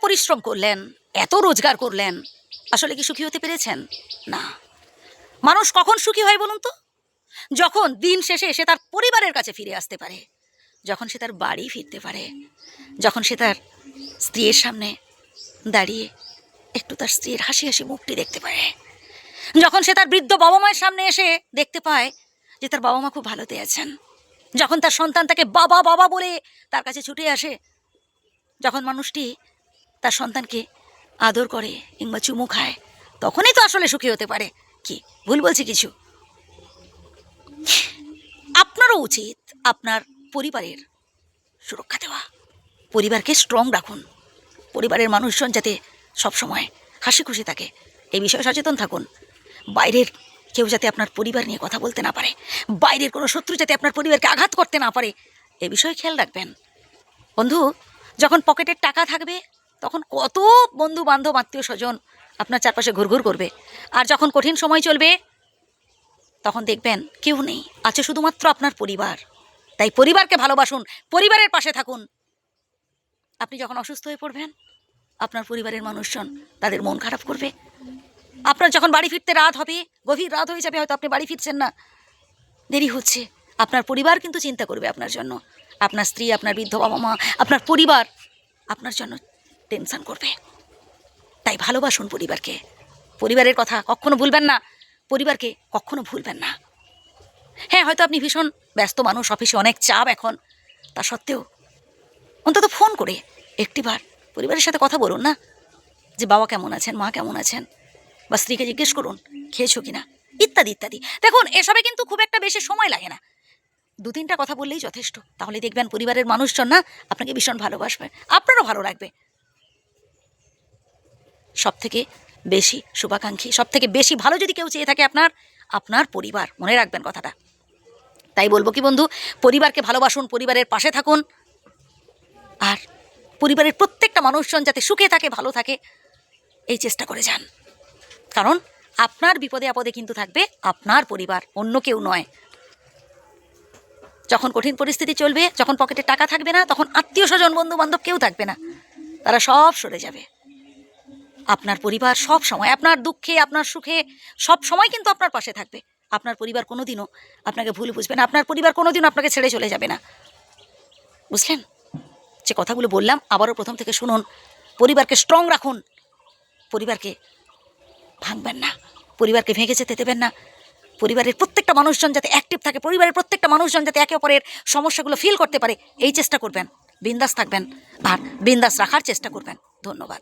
পরিশ্রম করলেন, এত রোজগার করলেন, আসলে কি সুখী হতে পেরেছেন? না। মানুষ কখন সুখী হয় বলুন তো? যখন দিন শেষে সে তার পরিবারের কাছে ফিরে আসতে পারে, যখন সে তার বাড়ি ফিরতে পারে, যখন সে তার স্ত্রীর সামনে দাঁড়িয়ে একটু তার স্ত্রীর হাসি হাসি মুখটি দেখতে পারে, যখন সে তার বৃদ্ধ বাবা মায়ের সামনে এসে দেখতে পায় যে তার বাবা মা খুব ভালোতে আছেন, যখন তার সন্তান তাকে বাবা বাবা বলে তার কাছে ছুটে আসে, যখন মানুষটি তার সন্তানকে আদর করে কিংবা চুমু খায়, তখনই তো আসলে সুখী হতে পারে। কি ভুল বলছি কিছু? আপনারও উচিত আপনার পরিবারের সুরক্ষা দেওয়া, পরিবারকে স্ট্রং রাখুন, পরিবারের মানুষজন যাতে সবসময় হাসি খুশি থাকে এই বিষয়ে সচেতন থাকুন। বাইরের কেউ যাতে আপনার পরিবার নিয়ে কথা বলতে না পারে, বাইরের কোনো শত্রু যাতে আপনার পরিবারকে আঘাত করতে না পারে, এ বিষয়ে খেয়াল রাখবেন। বন্ধু, যখন পকেটের টাকা থাকবে তখন কত বন্ধু বান্ধব আত্মীয় স্বজন আপনার চারপাশে ঘুরঘুর করবে, আর যখন কঠিন সময় চলবে তখন দেখবেন কেউ নেই, আছে শুধুমাত্র আপনার পরিবার। তাই পরিবারকে ভালোবাসুন, পরিবারের পাশে থাকুন। আপনি যখন অসুস্থ হয়ে পড়বেন, আপনার পরিবারের মানুষজন তাদের মন খারাপ করবে। আপনার যখন বাড়ি ফিরতে রাত হবে, গভীর রাত হয়ে যাবে, হয়তো আপনি বাড়ি ফিরছেন না, দেরি হচ্ছে, আপনার পরিবার কিন্তু চিন্তা করবে আপনার জন্য। আপনার স্ত্রী, আপনার বৃদ্ধ বাবা মা, আপনার পরিবার আপনার জন্য টেনশন করবে। তাই ভালোবাসুন পরিবারকে, পরিবারের কথা কখনো ভুলবেন না, পরিবারকে কখনো ভুলবেন না। হ্যাঁ, হয়তো আপনি ভীষণ ব্যস্ত মানুষ, অফিসে অনেক চাপ এখন, তা সত্ত্বেও অন্তত ফোন করে একটিবার পরিবারের সাথে কথা বলুন না, যে বাবা কেমন আছেন, মা কেমন আছেন, বা স্ত্রীকে জিজ্ঞেস করুন খেয়েছো কিনা, ইত্যাদি ইত্যাদি। দেখুন, এসবে কিন্তু খুব একটা বেশি সময় লাগে না, 2-3টা কথা বললেই যথেষ্ট। তাহলে দেখবেন পরিবারের মানুষজন না আপনাকে ভীষণ ভালোবাসবে, আপনারও ভালো লাগবে। সব থেকে বেশি শুভাকাঙ্ক্ষী, সব থেকে বেশি ভালো যদি কেউ চেয়ে থাকে আপনার পরিবার, মনে রাখবেন কথাটা। তাই বলবো কি বন্ধু, পরিবারকে ভালোবাসুন, পরিবারের পাশে থাকুন, আর পরিবারের প্রত্যেকটা মানুষজন যাতে সুখে থাকে, ভালো থাকে, এই চেষ্টা করে যান। কারণ আপনার বিপদে আপদে কিন্তু থাকবে আপনার পরিবার, অন্য কেউ নয়। যখন কঠিন পরিস্থিতি চলবে, যখন পকেটে টাকা থাকবে না, তখন আত্মীয় স্বজন, বন্ধু বান্ধব কেউ থাকবে না, তারা সব সরে যাবে। আপনার পরিবার সব সময় আপনার দুঃখে, আপনার সুখে সব সময় কিন্তু আপনার পাশে থাকবে। আপনার পরিবার কোনোদিনও আপনাকে ভুল বুঝবে না, আপনার পরিবার কোনোদিনও আপনাকে ছেড়ে চলে যাবে না। বুঝলেন? যে কথাগুলো বললাম আবারও প্রথম থেকে শুনুন। পরিবারকে স্ট্রং রাখুন, পরিবারকে ভাঙবেন না, পরিবারকে ভেঙে যেতে দেবেন না। পরিবারের প্রত্যেকটা মানুষজন যাতে অ্যাক্টিভ থাকে, পরিবারের প্রত্যেকটা মানুষজন যাতে একে অপরের সমস্যাগুলো ফিল করতে পারে, এই চেষ্টা করবেন। বিন্দাস থাকবেন আর বিন্দাস রাখার চেষ্টা করবেন। ধন্যবাদ।